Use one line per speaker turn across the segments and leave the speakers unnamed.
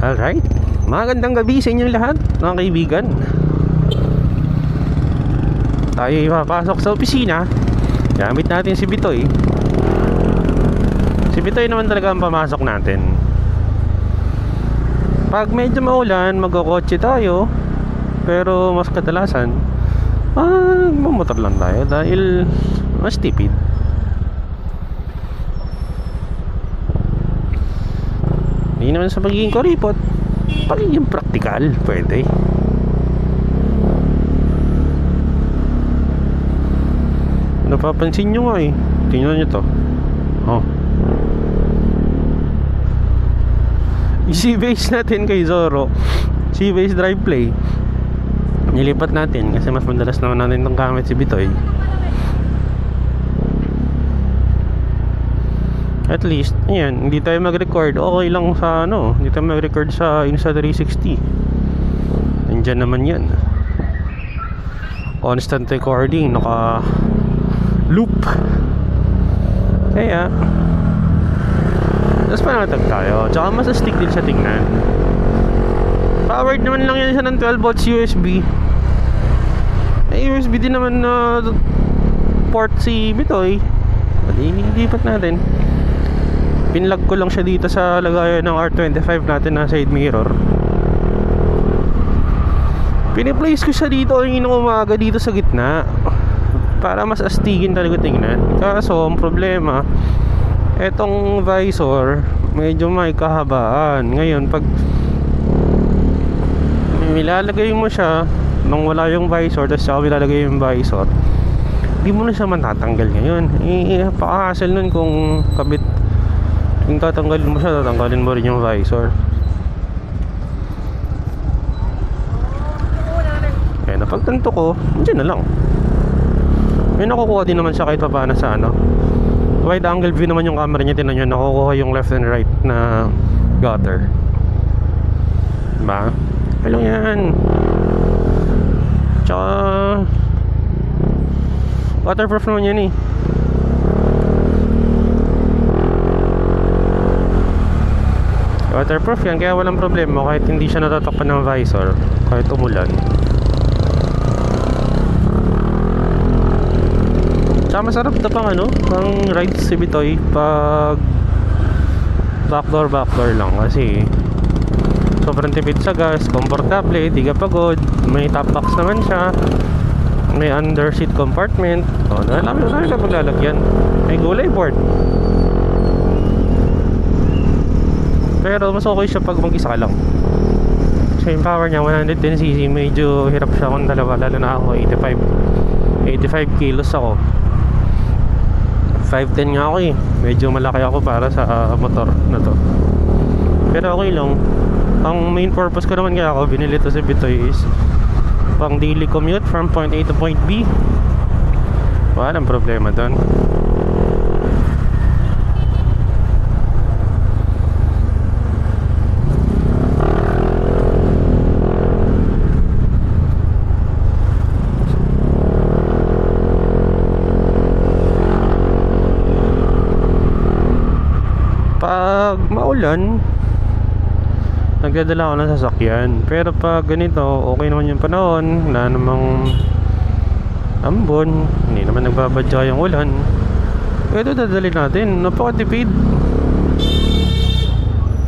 Alright, magandang gabi sa inyong lahat mga kaibigan. Tayo papasok sa opisina. Gamit natin si Bitoy. Si Bitoy naman talaga ang pamasok natin. Pag medyo maulan, magkokotse tayo. Pero mas kadalasan magmomotor lang tayo dahil mas tipid. Hindi naman sa pagiging kuripot, pagiging praktikal, pwede. Napapansin nyo nga eh. Tingnan nyo to. Oh. I-C-base natin kay Zoro. C-base drive play. Nilipat natin kasi mas madalas naman natin itong gamit si Bitoy. At least, ayan, hindi tayo mag-record. Okay lang sa hindi tayo mag-record sa Insta360. Nandiyan naman yan. Constant recording, naka loop. Kaya mas panatag tayo. Tsaka mas astig din siya tingnan. Powered naman lang yan siya ng 12 volts USB. USB din naman na port si Bitoy. Ilipat natin. Pinlog ko lang siya dito sa lagayan ng R25 natin na side mirror. Piniplace ko siya dito yung umaga dito sa gitna para mas astigin talaga tingnan. Kaso ang problema, etong visor medyo may kahabaan. Ngayon pag nilalagay mo siya nung wala yung visor, tapos saka nilalagay yung visor, di mo na siya matatanggal ngayon. Pakakasal nun kung kabit. Kung tatanggalin mo siya, tatanggalin mo rin yung visor. Kaya napagtanto ko, dyan na lang. May nakukuha din naman siya kahit pa paano sa wide angle view naman yung camera niya. Tinan nyo, nakukuha yung left and right na gutter. Diba? Alam yan. Tsaka waterproof naman yan eh. Waterproof yan, kaya walang problema kahit hindi siya natatakpan ng visor, kahit umulan. Tsaka masarap ito pang pang ride si Bitoy pag backdoor lang kasi sobrang tipid sa gas, komportable, di ka pagod, may top box naman siya, may under seat compartment. Alam mo na paglalagyan, may gulay board. Pero mas okay siya pag mag-isa ka lang. So yung power niya 110cc, medyo hirap siya kung dalawa, lalo na ako 85 kilos ako. 5'10 nga ako eh. Medyo malaki ako para sa motor na to. Pero okay lang. Ang main purpose ko naman kaya ako binili to sa Bitoy is pang daily commute from point A to point B. Walang problema doon. Pag maulan, nagdadala ako ng sasakyan. Pero pag ganito, okay naman yung panahon, wala namang ambon, hindi naman nagbabadya yung ulan, ito dadalhin natin. Napakatipid,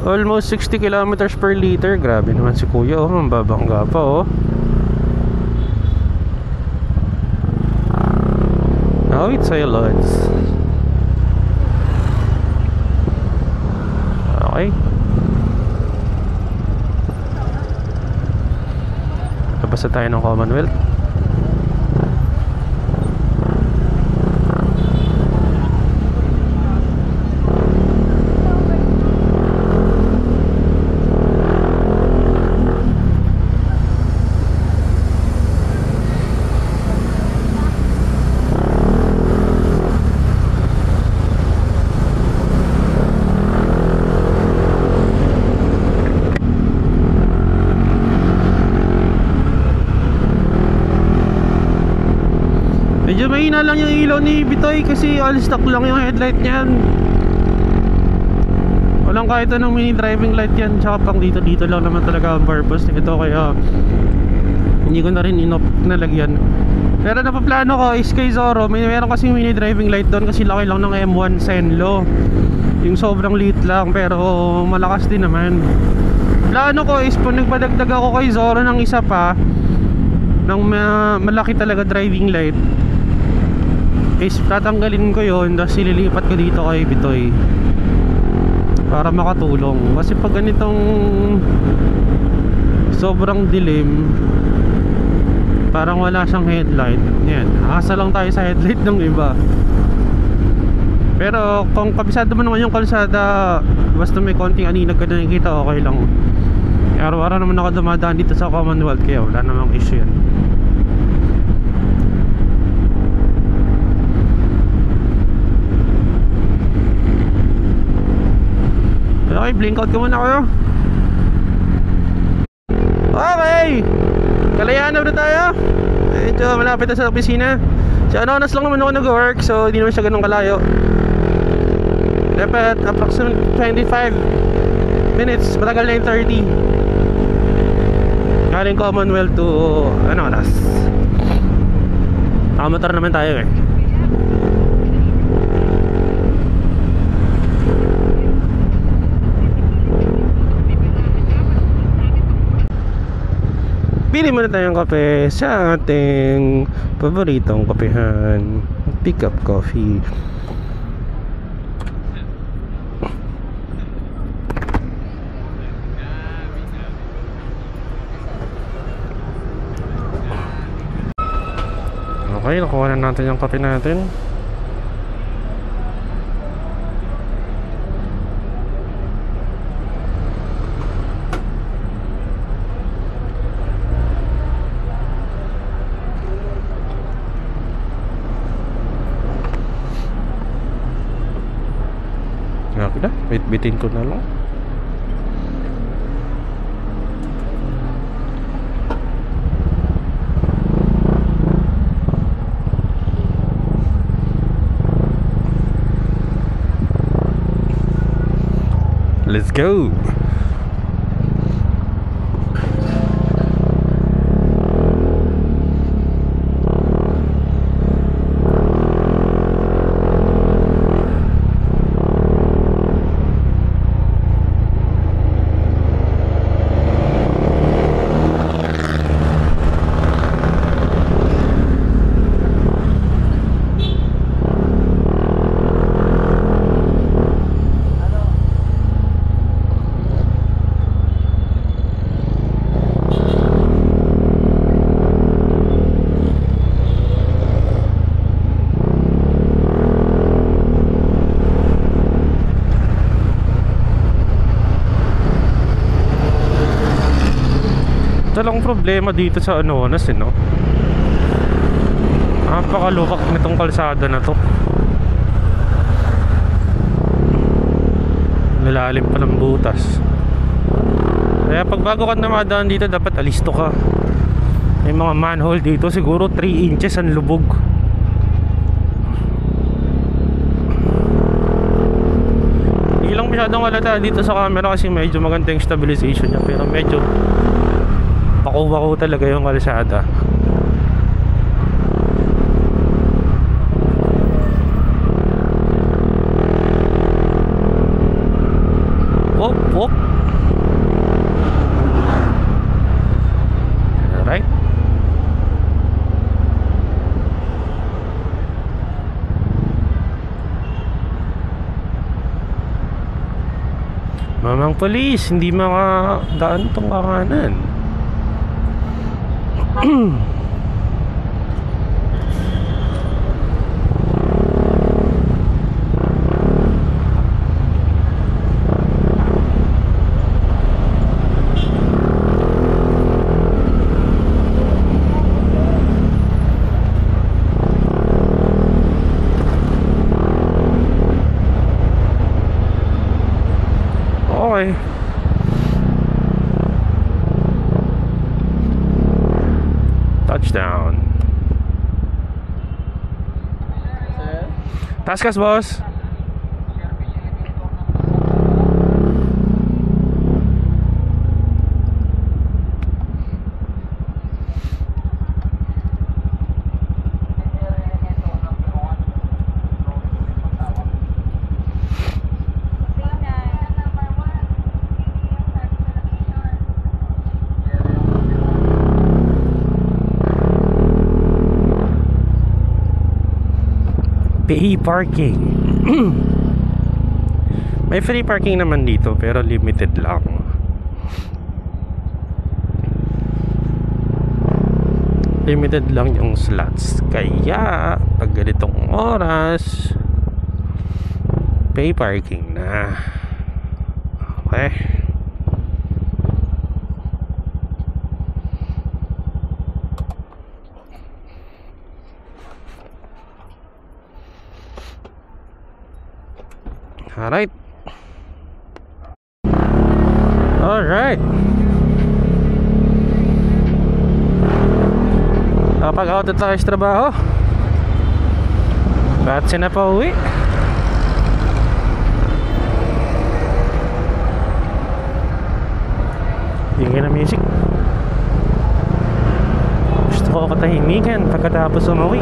almost 60 kilometers per liter. Grabe naman si kuya, mambabangga pa Now it's a loads. Okay. Labas na tayo ng Commonwealth. Medyo mahina lang yung ilaw ni Bitoy kasi all stock lang yung headlight niyan. Walang kahit anong mini driving light yan, tsaka pang dito lang naman talaga ang purpose nito, kaya hindi ko na rin nalagyan. Pero napaplano ko is kay Zorro, meron kasi mini driving light doon kasi laki lang ng M1 Senlo. Yung sobrang liit lang pero malakas din naman. Plano ko is pag nagpadagdag ako kay Zorro ng isa pa ng malaki talaga driving light, is tatanggalin ko yon, tapos ililipat ko dito kay Bitoy para makatulong. Kasi pag ganitong sobrang dilim, parang wala siyang headlight. Yan, asa lang tayo sa headlight ng iba. Pero kung kabisado mo naman yung kalsada, basta may konting aninag ka na nakikita, okay lang. Araw-araw naman ako dumadaan dito sa Commonwealth, kaya wala namang issue yan. Okay, blink out ka muna kayo. Okay, Kalayaan na tayo. Medyo malapit na sa opisina. Si Anonas lang naman ako nag-work, so hindi naman siya ganun kalayo. Dapat approximately 25 minutes, matagal na yung 30. Galing Commonwealth to Anonas. Nakamotor naman tayo eh. Pili muna tayong kape sa ating paboritong kapehan, Pick Up Coffee. Okay, nakuha na natin yung kape natin. Okay na, bit-bitin ko na lang. Let's go. Ito lang problema dito sa Anonas eh, no? Napakaluwak nitong kalsada na to. Nilalim pa ng butas. Kaya pag bago ka namadaan dito, dapat alisto ka. May mga manhole dito, siguro 3 inches ang lubog. Hindi lang masyadong halata dito sa camera kasi medyo maganda yung stabilization niya, pero medyo pakuha ko talaga yung kalsada. Op, op. Alright. Mamang polis, hindi makadaan tong kakanan. Okay. Touchdown. Taskas, boss. pay parking. May free parking naman dito pero limited lang. Limited lang yung slots. Kaya pag ganitong oras, pay parking na. Okay. Alright. Alright. Nakapag-out na tayo sa trabaho. Batsi na pa uwi. Bigyan na music. Gusto ko katahimikan pagkatapos umuwi.